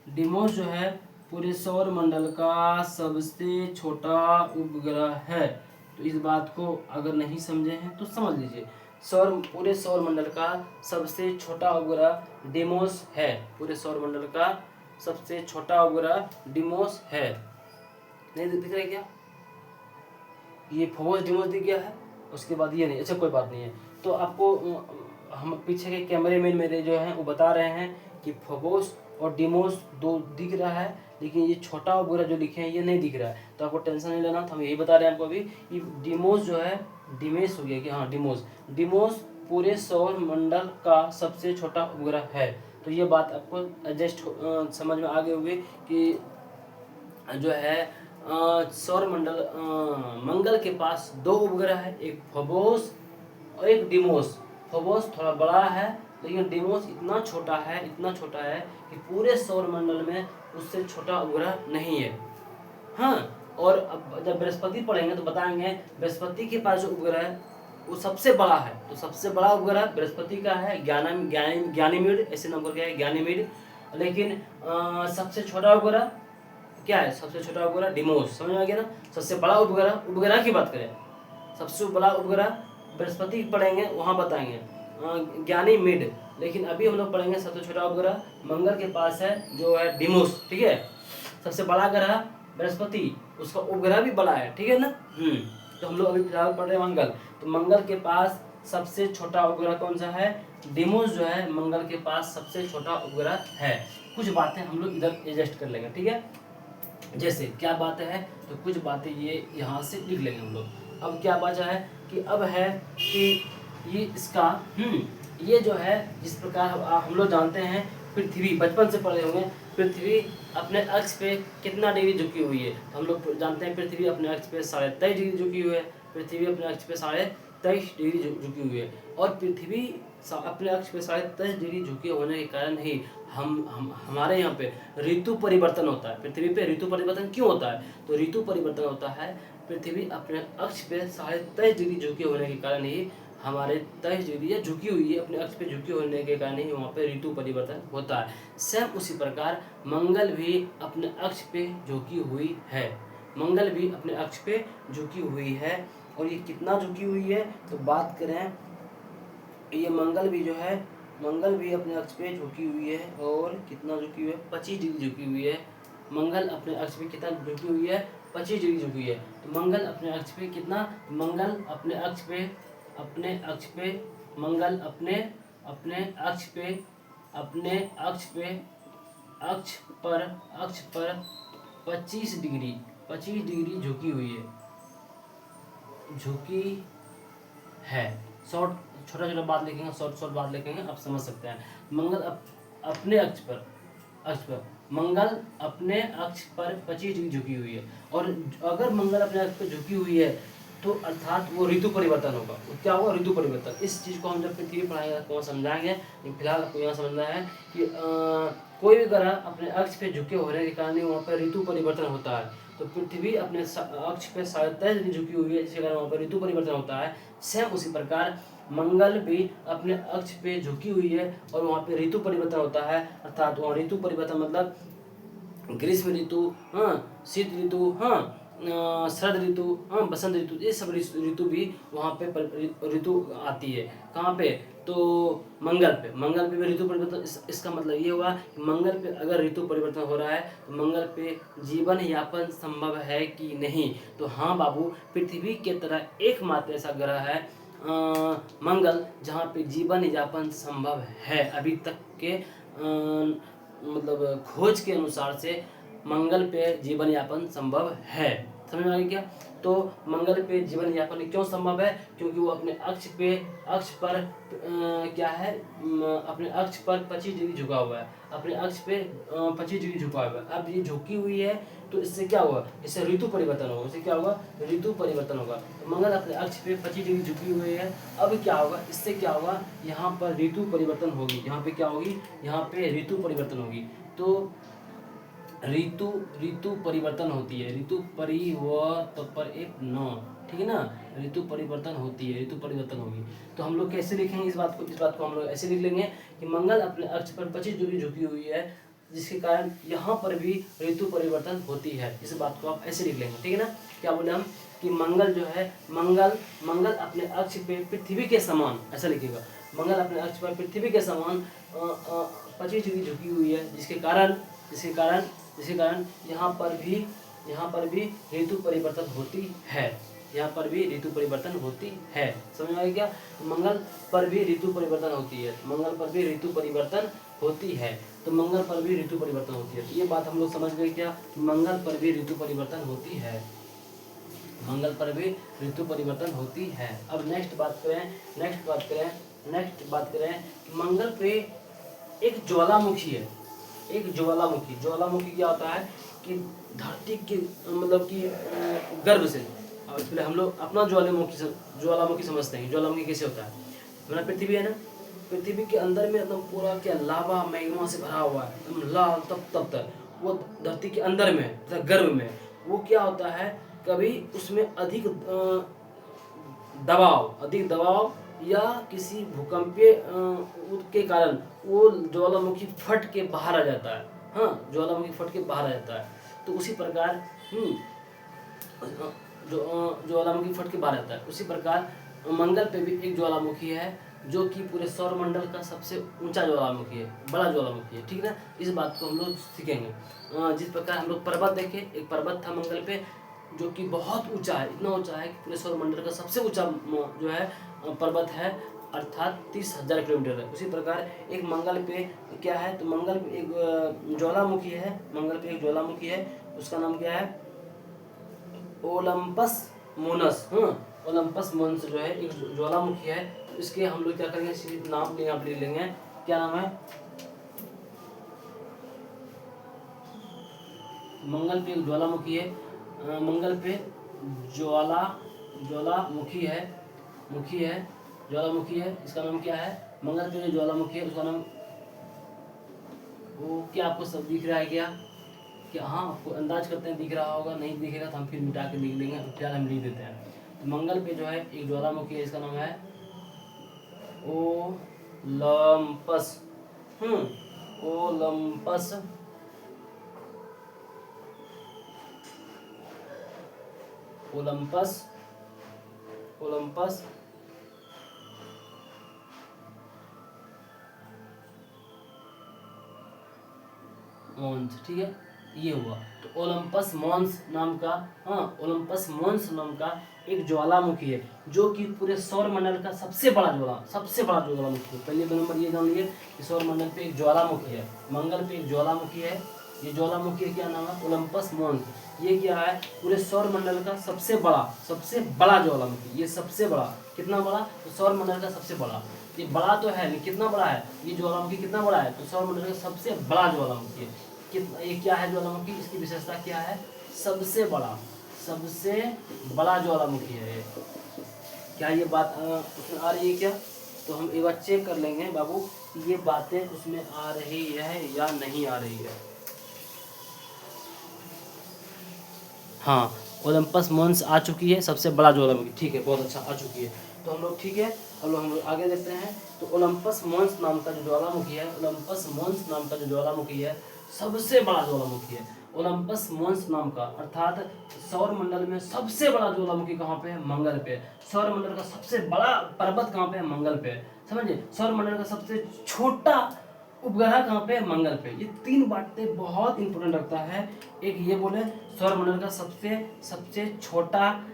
डिमोस जो है पूरे सौर मंडल का सबसे छोटा उपग्रह है। तो इस बात को अगर नहीं समझे हैं तो समझ लीजिए। पूरे सौर मंडल का सबसे छोटा उपग्रह डिमोस है। पूरे सौर मंडल का सबसे छोटा उपग्रह डिमोस है। नहीं दिख रहा है क्या? ये फोबोस डिमोस दिख गया है, उसके बाद ये नहीं। अच्छा कोई बात नहीं है। तो आपको हम पीछे के कैमरे मैन मेरे जो हैं वो बता रहे हैं कि फोबोस और डिमोस 2 दिख रहा है, लेकिन ये छोटा उपग्रह जो लिखे हैं ये नहीं दिख रहा है। तो आपको टेंशन नहीं लेना, तो हम यही बता रहे हैं आपको अभी कि डिमोस जो है, डिमेस हो गया कि हाँ डिमोस पूरे सौर मंडल का सबसे छोटा उपग्रह है। तो ये बात आपको एडजस्ट समझ में आ गई होगी कि जो है सौरमंडल मंगल के पास 2 उपग्रह है, एक फोबोस और एक डिमोस। फोबोस थोड़ा बड़ा है लेकिन डिमोस इतना छोटा है, इतना छोटा है कि पूरे सौरमंडल में उससे छोटा उपग्रह नहीं है। हाँ, और अब जब बृहस्पति पढ़ेंगे तो बताएंगे बृहस्पति के पास जो उपग्रह है वो सबसे बड़ा है। तो सबसे बड़ा उपग्रह बृहस्पति का है ज्ञानीमीड, ऐसे नाम करके है ज्ञानीमीड। लेकिन सबसे छोटा उपग्रह क्या है? सबसे छोटा उपग्रह डिमोस। समझ में आ गया ना? सबसे बड़ा उपग्रह की बात करें, सबसे बड़ा उपग्रह बृहस्पति पढ़ेंगे वहाँ बताएंगे ज्ञानीमीड। लेकिन अभी हम लोग पढ़ेंगे सबसे छोटा उपग्रह मंगल के पास है जो है डिमोस। ठीक है, सबसे बड़ा ग्रह बृहस्पति, उसका उपग्रह भी बड़ा है। ठीक है ना? तो हम लोग अभी फिलहाल पढ़ रहे हैं मंगल। तो मंगल के पास सबसे छोटा उपग्रह कौन सा है? डिमोस जो है मंगल के पास सबसे छोटा उपग्रह है। कुछ बातें हम लोग इधर एडजस्ट कर लेंगे। ठीक है, जैसे क्या बातें हैं तो कुछ बातें ये यहाँ से लिख लेंगे हम लोग। अब क्या बचा है कि अब है कि ये इसका ये जो है जिस प्रकार हम लोग जानते हैं पृथ्वी, बचपन से पढ़े होंगे, पृथ्वी अपने अक्ष पे कितना डिग्री झुकी हुई है। हम लोग जानते हैं पृथ्वी अपने अक्ष पे 23.5 डिग्री झुकी हुई है। पृथ्वी अपने अक्ष पे 23.5 डिग्री झुकी हुई है। और पृथ्वी अपने अक्ष पे 23.5 डिग्री झुके होने के कारण ही हमारे यहाँ पे ऋतु परिवर्तन होता है। पृथ्वी पे ऋतु परिवर्तन क्यों होता है? तो ऋतु परिवर्तन होता है पृथ्वी अपने अक्ष पे 23.5 डिग्री झुके होने के कारण ही हमारे 23 डिग्री या झुकी हुई है, अपने अक्ष पे झुकी होने के कारण ही वहाँ पे ऋतु परिवर्तन होता है। सेम उसी प्रकार मंगल भी अपने अक्ष पे झुकी हुई है। मंगल भी अपने अक्ष पे झुकी हुई है। और ये कितना झुकी हुई है तो बात करें, ये मंगल भी जो है, मंगल भी अपने अक्ष पे झुकी हुई है। और कितना झुकी हुई है? 25 डिग्री झुकी हुई है। मंगल अपने अक्ष पे कितना झुकी हुई है? 25 डिग्री झुकी है। तो मंगल अपने अक्ष पे कितना? मंगल अपने अक्ष पे मंगल अपने अक्ष पर 25 डिग्री झुकी हुई है, झुकी है। छोटा बात लिखेंगे, शॉर्ट बात लिखेंगे, आप समझ सकते हैं। मंगल अपने अक्ष पर मंगल अपने अक्ष पर 25 डिग्री झुकी हुई है। और अगर मंगल अपने अक्ष पर झुकी हुई है तो अर्थात वो ऋतु परिवर्तन होगा। क्या होगा? ऋतु परिवर्तन। इस चीज़ को हम जब पृथ्वी पढ़ाएंगे तो समझाएंगे। फिलहाल आपको यहाँ समझना है कि कोई भी ग्रह अपने अक्ष पे झुके होने के कारण वहाँ पर ऋतु परिवर्तन होता है। तो पृथ्वी अपने अक्ष पे 23.5 डिग्री झुकी हुई है, जिसके कारण वहाँ पर ऋतु परिवर्तन होता है। सेम उसी प्रकार मंगल भी अपने अक्ष पे झुकी हुई है और वहाँ पे ऋतु परिवर्तन होता है। अर्थात वहाँ ऋतु परिवर्तन मतलब ग्रीष्म ऋतु, शीत ऋतु, शरद ऋतु, बसंत ऋतु, ये सब ऋतु भी वहाँ पे ऋतु आती है। कहाँ पे? तो मंगल पे भी ऋतु परिवर्तन। इसका मतलब ये हुआ कि मंगल पे अगर ऋतु परिवर्तन हो रहा है तो मंगल पे जीवन यापन संभव है कि नहीं? तो हाँ बाबू, पृथ्वी के तरह एकमात्र ऐसा ग्रह है मंगल जहाँ पे जीवन यापन संभव है। अभी तक के मतलब खोज के अनुसार से मंगल पे जीवन यापन संभव है। समझ में आ गया क्या? तो मंगल पे जीवन यापन क्यों संभव है? क्योंकि वो अपने अक्ष पर क्या है, अपने अक्ष पर 25 डिग्री झुका हुआ है। अपने अक्ष पे 25 डिग्री झुका हुआ है। अब ये झुकी हुई है तो इससे क्या हुआ? इससे ऋतु परिवर्तन होगा। इससे क्या होगा? ऋतु परिवर्तन होगा। तो मंगल अपने अक्ष पे 25 डिग्री झुकी हुई है। अब क्या होगा? इससे क्या होगा? यहाँ पर ऋतु परिवर्तन होगी। यहाँ पे क्या होगी? यहाँ पे ऋतु परिवर्तन होगी। तो ऋतु परिवर्तन होती है। ऋतु परिवर्तन, ठीक है ना? ऋतु परिवर्तन होती है, ऋतु परिवर्तन होगी। तो हम लोग कैसे लिखेंगे इस बात को हम लोग ऐसे लिख लेंगे कि मंगल अपने अक्ष पर 25 डिग्री झुकी हुई है, जिसके कारण यहाँ पर भी ऋतु परिवर्तन होती है। इस बात को आप ऐसे लिख लेंगे। ठीक है ना? क्या बोले हम कि मंगल जो है, मंगल अपने अक्ष पे पृथ्वी के समान, ऐसा लिखिएगा। मंगल अपने अक्ष पर पृथ्वी के समान 25 डिग्री झुकी हुई है, जिसके कारण यहाँ पर भी ऋतु परिवर्तन होती है। यहाँ पर भी ऋतु परिवर्तन होती है। समझ में आ गया क्या? मंगल पर भी ऋतु परिवर्तन होती है। मंगल पर भी ऋतु परिवर्तन होती है। तो मंगल पर भी ऋतु परिवर्तन होती है। तो ये बात हम लोग समझ गए क्या? मंगल पर भी ऋतु परिवर्तन होती है। मंगल पर भी ऋतु परिवर्तन होती है। अब नेक्स्ट बात करें कि मंगल पे एक ज्वालामुखी है, एक ज्वालामुखी। ज्वालामुखी क्या होता है कि धरती के मतलब कि गर्भ से, और पहले हम लोग अपना ज्वालामुखी समझते हैं। ज्वालामुखी कैसे होता है? हमारा पृथ्वी है ना, पृथ्वी के अंदर में एकदम पूरा क्या लावा मैग्मा से भरा हुआ है, एकदम लाल तप तक वो धरती के अंदर में तथा गर्भ में। वो क्या होता है, कभी उसमें अधिक दबाव या किसी भूकंपीय के कारण वो ज्वालामुखी फट के बाहर आ जाता है। हाँ, ज्वालामुखी फट के बाहर आ जाता है। तो उसी प्रकार ज्वालामुखी फट के बाहर आता है। उसी प्रकार मंगल पे भी एक ज्वालामुखी है, जो कि पूरे सौर मंडल का सबसे ऊंचा ज्वालामुखी है, बड़ा ज्वालामुखी है। ठीक है ना, इस बात को हम लोग सीखेंगे। जिस प्रकार हम लोग पर्वत देखे, एक पर्वत था मंगल पे जो कि बहुत ऊंचा है, इतना ऊंचा है कि पूरे सौर मंडल का सबसे ऊंचा जो है पर्वत है, अर्थात 30,000 किलोमीटर है। उसी प्रकार एक मंगल पे क्या है, तो मंगल पे एक ज्वालामुखी है, मंगल पे एक ज्वालामुखी है, उसका नाम क्या है, ओलंपस मोनस। ओलंपस मोनस जो है एक ज्वालामुखी है। इसके हम लोग क्या करेंगे, सिर्फ नाम ले आप लिख लेंगे। क्या नाम है? मंगल पे एक ज्वालामुखी है, मंगल पे ज्वालामुखी है, ज्वालामुखी है। इसका नाम क्या है? मंगल पे जो ज्वालामुखी है उसका नाम, वो क्या आपको सब दिख रहा है क्या? हाँ, आपको अंदाज करते हैं दिख रहा होगा, नहीं दिखेगा तो हम फिर मिटा के लिख लेंगे, फिलहाल हम लिख देते हैं। तो मंगल पे जो है एक ज्वालामुखी है, इसका नाम है Olympus. Olympus Olympus Olympus Mons. ठीक है, ये हुआ। तो ओलंपस मॉन्स नाम का, ओलंपस मॉन्स नाम का एक ज्वालामुखी है, जो कि पूरे सौर मंडल का सबसे बड़ा ज्वालामुखी है। पहले नंबर ये जान लिए कि सौर मंडल पे एक ज्वालामुखी है, मंगल पे एक ज्वालामुखी है। ये ज्वालामुखी का क्या नाम है? Olympus Mons. ये क्या है? पूरे सौर मंडल का सबसे बड़ा ज्वालामुखी। ये सबसे बड़ा, कितना बड़ा? तो सौर मंडल का सबसे बड़ा। ये बड़ा तो है, लेकिन कितना बड़ा है ये ज्वालामुखी? कितना बड़ा है? तो सौर मंडल का सबसे बड़ा ज्वालामुखी है। कितना, ये क्या है ज्वालामुखी? इसकी विशेषता क्या है? सबसे बड़ा ज्वालामुखी है ये। क्या ये बात उसमें आ रही है क्या? तो हम एक बार चेक कर लेंगे बाबू, ये बातें उसमें आ रही है या नहीं आ रही है। हाँ, ओलंपस मॉन्स आ चुकी है, सबसे बड़ा ज्वालामुखी। ठीक है, बहुत अच्छा, आ चुकी है। तो हम लोग ठीक है, हम लोग आगे देखते हैं। तो ओलंपस मॉन्स नाम का जो ज्वालामुखी है, ओलंपस मॉन्स नाम का जो ज्वालामुखी है, सबसे बड़ा ज्वालामुखी है। ओलंपस मॉन्स नाम का, अर्थात सौर मंडल में सबसे बड़ा ज्वालामुखी कहाँ पे है? मंगल पे। सौर मंडल का सबसे बड़ा पर्वत कहाँ पे है? मंगल पे। समझिए, सौर मंडल का सबसे छोटा उपग्रह कहाँ पे है? मंगल पे। ये तीन बातें बहुत इंपॉर्टेंट रखता है। एक ये बोले सौर मंडल का सबसे छोटा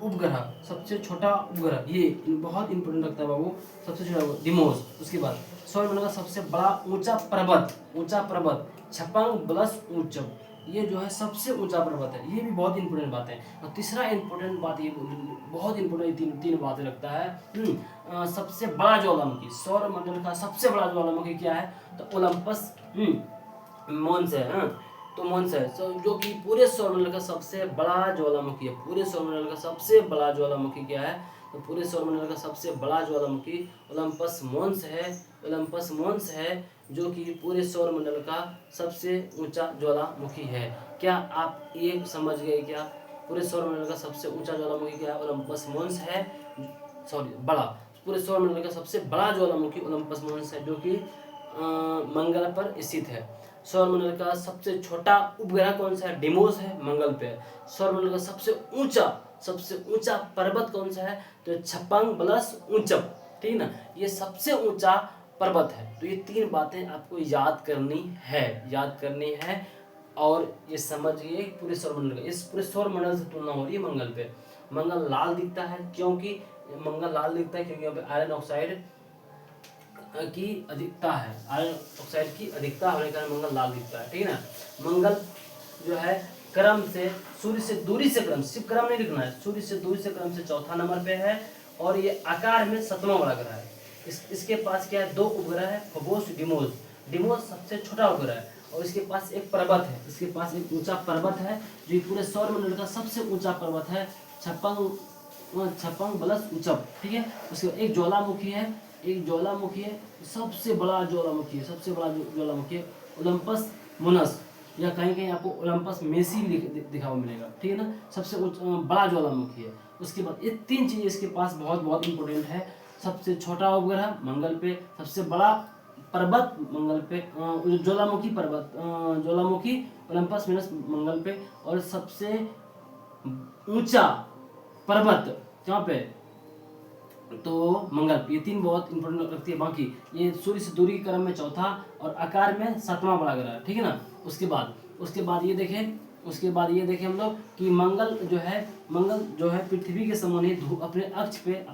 उपग्रह, ये बहुत इंपॉर्टेंट रखता है बाबू। सबसे छोटा डिमोस। उसके बाद सौर मंडल का सबसे बड़ा ऊंचा पर्वत छपांग प्लस ऊंचम, ये जो है सबसे ऊंचा पर्वत है। ये भी बहुत इंपॉर्टेंट बात है। और तीसरा इंपॉर्टेंट बात, ये बहुत इंपॉर्टेंट तीन बातें रखता है। सबसे बड़ा ज्वालामुखी, सौर मंडल का सबसे बड़ा ज्वालामुखी क्या है? तो ओलंपस मॉन्स है। तो मॉन्स है जो कि पूरे सौर मंडल का सबसे बड़ा ज्वालामुखी है। पूरे सौर मंडल का सबसे बड़ा ज्वालामुखी क्या है? तो पूरे सौर मंडल का सबसे बड़ा ज्वालामुखी ओलंपस मॉन्स है। ओलंपस मॉन्स है जो कि पूरे सौर मंडल का सबसे ऊंचा ज्वालामुखी है। क्या आप ये समझ गए क्या? पूरे सौर मंडल का सबसे ऊंचा ज्वालामुखी क्या है? ओलंपस मॉन्स है। बड़ा, पूरे सौर मंडल का सबसे बड़ा ज्वालामुखी ओलंपस मॉन्स है, जो कि मंगल पर स्थित है। सौर मंडल का सबसे छोटा उपग्रह कौन सा है? डिमोस है, मंगल पे। सौर मंडल का सबसे ऊंचा पर्वत कौन सा है? तो छप्पंग प्लस ऊंचम। ठीक ना, ये सबसे ऊंचा पर्वत है। तो ये तीन बातें आपको याद करनी है। और ये समझिए पूरे सौर मंडल का, इस पूरे सौर मंडल से तुलना हो रही है मंगल पे। मंगल लाल दिखता है क्योंकि यहाँ पे आयरन ऑक्साइड की अधिकता है, आयरन ऑक्साइड की अधिकता होने के कारण मंगल लाल दिखता है। ठीक है ना, मंगल जो है क्रम से, सूर्य से दूरी से क्रम, सिर्फ क्रम नहीं लिखना है, सूर्य से दूरी से क्रम से चौथा नंबर पे है, और ये आकार में 7वां बड़ा ग्रह है। इसके पास क्या है, 2 उपग्रह है, फोबोस, डिमोस। डिमोस सबसे छोटा उपग्रह है और इसके पास एक पर्वत है, इसके पास एक ऊंचा पर्वत है जो पूरे सौरमंडल का सबसे ऊंचा पर्वत है, छप्पन प्लस उचप, ठीक है। उसके बाद एक ज्वालामुखी है, सबसे बड़ा ज्वालामुखी है, ज्वालामुखी है ओलंपस मोनस, या कहीं कहीं आपको ओलंपस मेसी दिखा हुआ मिलेगा, ठीक है ना, सबसे बड़ा ज्वालामुखी है। उसके बाद ये 3 चीज़ इसके पास बहुत बहुत इंपॉर्टेंट है। सबसे छोटा उपग्रह मंगल पे, सबसे बड़ा पर्वत मंगल पे, ज्वालामुखी पर्वत, ज्वालामुखी ओलंपस मेनस मंगल पे, और सबसे ऊंचा पर्वत कहाँ पे, तो मंगल पे। ये 3 बहुत इंपॉर्टेंट रखती है। बाकी ये सूर्य से दूरी के क्रम में चौथा और आकार में 7वां बड़ा ग्रह है, ठीक है ना। उसके बाद ये देखें हम लोग कि मंगल जो है पृथ्वी के समान ही अपने अक्ष पे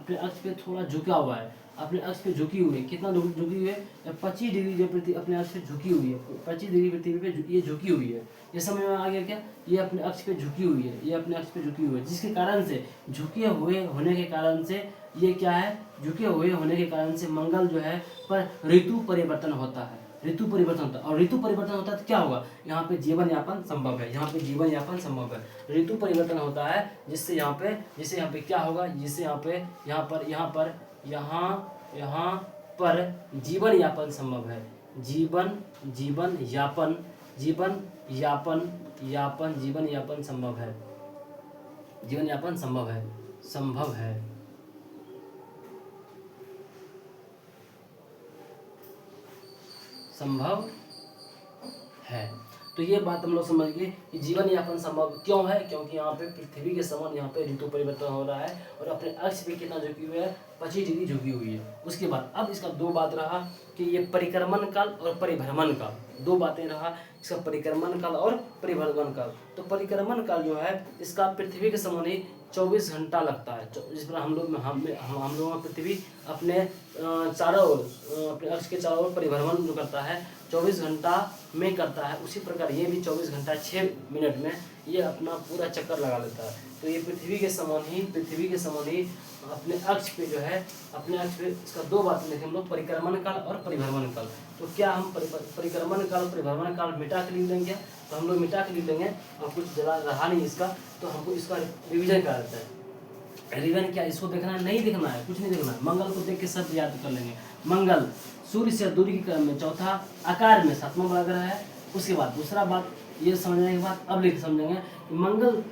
थोड़ा झुका हुआ है, अपने अक्ष पे झुकी हुई है। कितना झुकी हुई है, 25 डिग्री जो पृथ्वी अपने अक्ष पे झुकी हुई है, 25 डिग्री पृथ्वी पे ये झुकी हुई है। ये समझ में आ गया क्या, ये अपने अक्ष पे झुकी हुई है, जिसके कारण से झुके हुए होने के कारण से ये क्या है, झुके हुए होने के कारण से मंगल जो है पर ऋतु परिवर्तन होता है, और ऋतु परिवर्तन होता है तो क्या होगा, यहाँ पे जीवन यापन संभव है, ऋतु परिवर्तन होता है जिससे यहाँ पे क्या होगा, जिससे यहाँ पर जीवन यापन संभव है, जीवन यापन संभव है। तो ये बात हम लोग समझ गए कि जीवन यापन संभव क्यों है, क्योंकि यहाँ पे पृथ्वी के समान यहाँ पे ऋतु परिवर्तन हो रहा है और अपने अक्ष पे कितना झुकी हुई है, 25 डिग्री झुकी हुई है। उसके बाद अब इसका 2 बात रहा कि ये परिक्रमण काल और परिभ्रमण काल, 2 बातें रहा इसका, परिक्रमण काल और परिभ्रमण काल। तो परिक्रमण काल जो है इसका पृथ्वी के समान ही 24 घंटा लगता है, जिस पर हम लोग पृथ्वी अपने चारों ओर, अपने अक्ष के चारों ओर परिभ्रमण जो करता है 24 घंटा में करता है, उसी प्रकार ये भी 24 घंटा 6 मिनट में ये अपना पूरा चक्कर लगा लेता है। तो ये पृथ्वी के समान ही अपने अक्ष पे इसका 2 बातें देखें हम लोग, परिक्रमण काल और परिभ्रमण काल। तो क्या हम परिक्रमण काल परिभ्रमण काल मिटा के लिख देंगे, तो हम लोग मिटा के लिख देंगे और कुछ जला रहा नहीं इसका, तो हमको इसका रिविजन करा जाता है। रिविजन क्या, इसको देखना है, नहीं देखना है, कुछ नहीं देखना है, मंगल को देख के सब याद कर लेंगे। मंगल सूर्य से दूरी के क्रम में चौथा, आकार में 7वां बड़ा ग्रह है। उसके बाद दूसरा बात ये समझने के बाद अब लिख समझेंगे कि मंगल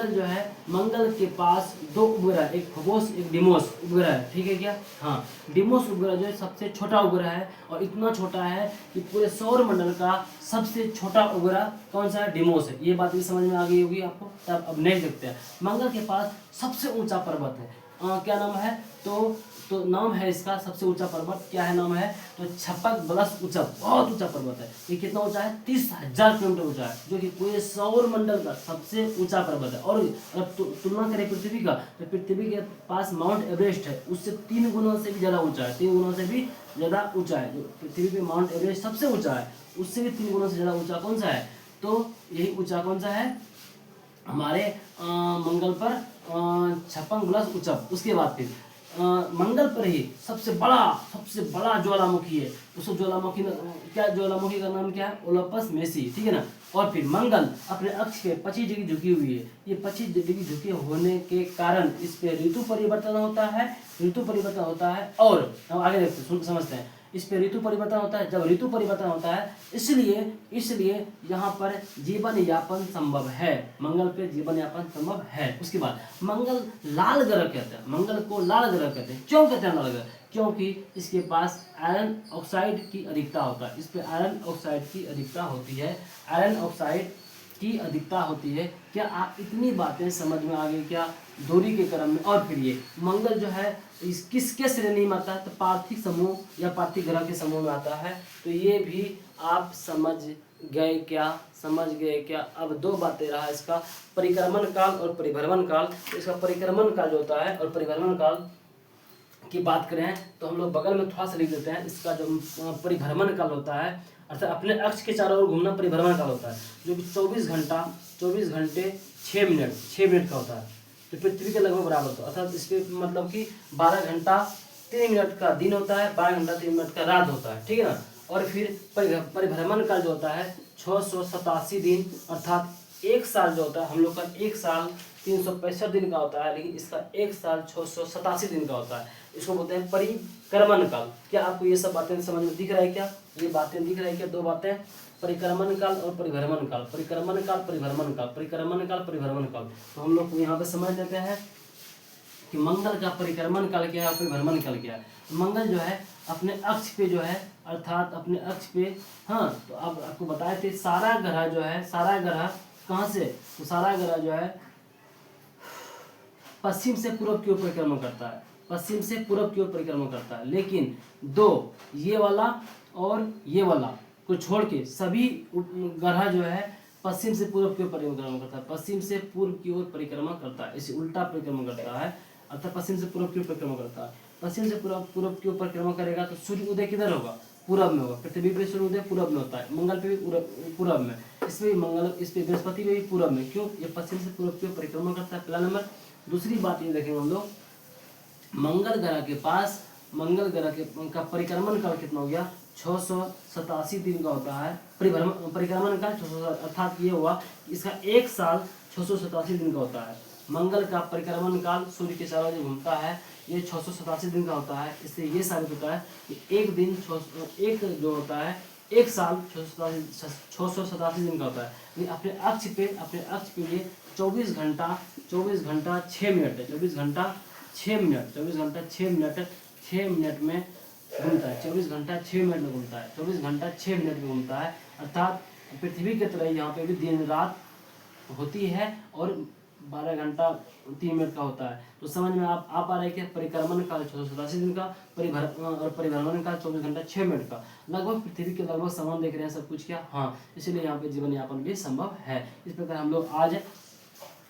जो है, मंगल के पास 2 उपग्रह, एक फोबोस एक डिमोस उपग्रह है, ठीक है क्या, हाँ। डिमोस उपग्रह जो है सबसे छोटा उपग्रह है और इतना छोटा है कि पूरे सौर मंडल का सबसे छोटा उपग्रह कौन सा है, डिमोस है। ये बात भी समझ में आ गई होगी आपको। तब अब नेक्स्ट देखते हैं, मंगल के पास सबसे ऊंचा पर्वत है, क्या नाम है, तो नाम है इसका सबसे ऊंचा पर्वत, क्या है नाम है, तो छप्पक प्लस उचप, बहुत ऊंचा पर्वत है। ये कितना ऊंचा है, 30,000 किलोमीटर ऊंचा है, जो कि पूरे सौर मंडल का सबसे ऊंचा पर्वत है। और अगर तुलना करें पृथ्वी का, तो पृथ्वी के पास माउंट एवरेस्ट है, उससे 3 गुना से भी ज़्यादा ऊंचा है, 3 गुना से भी ज़्यादा ऊंचा है। जो पृथ्वी पे माउंट एवरेस्ट सबसे ऊंचा है, उससे भी 3 गुना से ज़्यादा ऊंचा कौन सा है, तो यही ऊंचा कौन सा है, हमारे मंगल पर 56 प्लस उचप। उसके बाद फिर मंगल पर ही सबसे बड़ा ज्वालामुखी है, उसको ज्वालामुखी का नाम क्या है, ओलंपस मेसी, ठीक है ना। और फिर मंगल अपने अक्ष पे 25 डिग्री झुकी हुई है, ये 25 डिग्री झुके होने के कारण इस पे ऋतु परिवर्तन होता है। और अब आगे देखते समझते हैं, इस पे ऋतु परिवर्तन होता है। जब ऋतु परिवर्तन होता है इसलिए यहाँ पर जीवन यापन संभव है, मंगल पे जीवन यापन संभव है। उसके बाद मंगल लाल ग्रह कहते हैं, मंगल को लाल ग्रह कहते हैं। क्यों कहते हैं लाल ग्रह, क्योंकि इसके पास आयरन ऑक्साइड की अधिकता होता है, इस पे आयरन ऑक्साइड की अधिकता होती है। क्या आप इतनी बातें समझ में आ गई क्या, दूरी के क्रम में। और फिर ये मंगल जो है किसके श्रेणी में आता है, तो पार्थिव समूह या पार्थिव ग्रह के समूह में आता है। तो ये भी आप समझ गए क्या। अब 2 बातें रहा इसका, परिक्रमण काल और परिभ्रमण काल। तो इसका परिक्रमण काल जो होता है और परिभ्रमण काल की बात करें तो हम लोग बगल में थोड़ा सा लिख देते हैं। इसका जो परिभ्रमण काल होता है, अर्थात अपने अक्ष के चारों ओर घूमना परिभ्रमण काल होता है, जो कि 24 घंटे 6 मिनट का होता है, तो पृथ्वी के लगभग बराबर होता है। अर्थात इस पर मतलब कि 12 घंटा 3 मिनट का दिन होता है, 12 घंटा 3 मिनट का रात होता है, ठीक है ना। और फिर परिभ्रमण काल जो होता है 687 दिन, अर्थात एक साल जो होता है, हम लोग का एक साल 365 दिन का होता है, लेकिन इसका एक साल 687 दिन का होता है। इसको बोलते हैं परिक्रमण काल। क्या आपको ये सब बातें समझ में दिख रहा है? क्या ये बातें दिख रही है? क्या दो बातें, परिक्रमण काल और परिभ्रमण काल, परिक्रमण काल परिभ्रमण काल, परिक्रमण काल परिभ्रमण काल। तो हम लोग यहाँ पे समझ लेते हैं कि मंगल का परिक्रमण काल क्या है और परिभ्रमण काल क्या है। मंगल जो है अपने अक्ष पे जो है, अर्थात अपने अक्ष पे, हाँ, तो अब आपको बताए थे सारा ग्रह जो है, सारा ग्रह कहाँ से, तो सारा ग्रह जो है पश्चिम से पूर्व की ओर परिक्रमण करता है, पश्चिम से पूर्व की ओर परिक्रमण करता है। लेकिन दो, ये वाला और ये वाला को छोड़ के सभी ग्रह जो है पश्चिम से पूर्व की ओर परिक्रमण करता है, पश्चिम से पूर्व की ओर परिक्रमण करता है, इसे उल्टा परिक्रमण करता है, अर्थात पश्चिम से पूर्व की ओर परिक्रमण करता है। पश्चिम से पूर्व की ओर परिक्रमण करेगा तो सूर्य उदय किधर होगा? पूरब में होगा। पृथ्वी पे सूर्य उदय पूरब में होता है, मंगल पे भी पूरब में, इसमें भी मंगल, इस पे बृहस्पति पे भी पूरब में। क्यों? ये पश्चिम से पूर्व की ओर परिक्रमण करता है, पहला नंबर। दूसरी बात ये देखेंगे हम लोग, मंगल ग्रह के पास, मंगल ग्रह के का परिक्रमण काल कितना हो गया? 687 दिन का होता है। परिक्रमण काल 600, अर्थात ये हुआ इसका एक साल 687 दिन का होता है। मंगल का परिक्रमण काल सूर्य के चारों ओर घूमता है, ये 687 दिन का होता है। इससे ये साबित होता है कि एक दिन एक जो होता है, एक साल 687 दिन का होता है। लेकिन अपने अक्ष पे ये 24 घंटा 6 मिनट है, 24 घंटा 6 मिनट, 24 घंटा 6 मिनट में घूमता है, 24 घंटा 6 मिनट में घूमता है, 24 घंटा 6 मिनट में घूमता है। अर्थात पृथ्वी की तरह यहाँ पे भी दिन रात होती है और 12 घंटा 3 मिनट का होता है। तो समझ में आप आ पा रहे हैं कि परिक्रमण काल 687 दिन का, और परिभ्रमण काल 24 घंटा 6 मिनट का। लगभग पृथ्वी के लगभग समान देख रहे हैं सब कुछ क्या? हाँ, इसीलिए यहाँ पे जीवन यापन भी संभव है। इस प्रकार हम लोग आज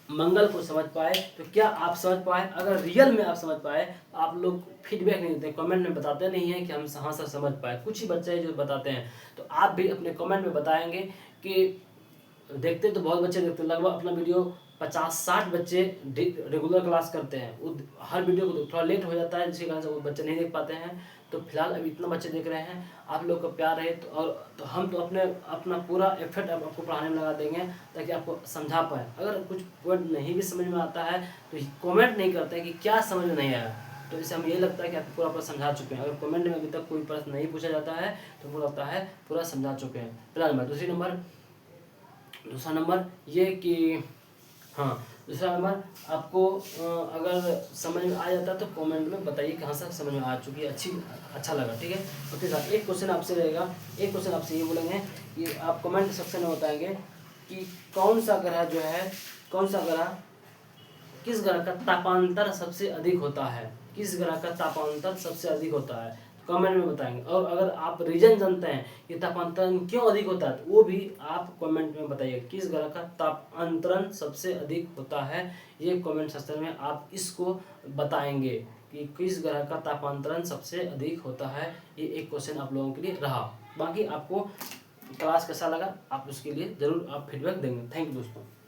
मंगल को समझ पाए। तो क्या आप समझ पाए? अगर रियल में आप समझ पाए तो आप लोग फीडबैक नहीं देते, कमेंट में बताते नहीं हैं कि हम हाँ सर समझ पाए। कुछ ही बच्चे हैं जो बताते हैं, तो आप भी अपने कमेंट में बताएंगे कि देखते तो बहुत बच्चे देखते हैं, लगभग अपना वीडियो 50-60 बच्चे रेगुलर क्लास करते हैं। हर वीडियो को थोड़ा लेट हो जाता है, जिसके कारण से वो बच्चे नहीं देख पाते हैं। तो फिलहाल अभी इतना बच्चे देख रहे हैं, आप लोग का प्यार रहे तो हम तो अपना पूरा एफर्ट आपको पढ़ाने में लगा देंगे ताकि आपको समझा पाए। अगर कुछ पॉइंट नहीं भी समझ में आता है तो कमेंट नहीं करते हैं कि क्या समझ में नहीं आया, तो इससे हमें ये लगता है कि आपको पूरा समझा चुके हैं। अगर कमेंट में अभी तक कोई प्रश्न नहीं पूछा जाता है तो वो लगता है पूरा समझा चुके हैं। पहला नंबर। दूसरा नंबर ये कि हाँ, दूसरा नंबर आपको अगर समझ में आ जाता है तो कमेंट में बताइए कहाँ से समझ में आ चुकी है, अच्छा लगा, ठीक है। उसके साथ एक क्वेश्चन आपसे रहेगा, एक क्वेश्चन आपसे ये बोलेंगे कि आप कमेंट सेक्शन में बताएंगे कि कौन सा ग्रह किस ग्रह का तापांतर सबसे अधिक होता है, किस ग्रह का तापांतर सबसे अधिक होता है, कमेंट में बताएंगे। और अगर आप रीजन जानते हैं कि तापांतरण क्यों अधिक होता है तो वो भी आप कमेंट में बताइए, किस ग्रह का तापांतरण सबसे अधिक होता है, ये कमेंट सेक्शन में आप इसको बताएंगे कि किस ग्रह का तापांतरण सबसे अधिक होता है। ये एक क्वेश्चन आप लोगों के लिए रहा। बाकी आपको क्लास कैसा लगा आप उसके लिए ज़रूर आप फीडबैक देंगे। थैंक यू दोस्तों।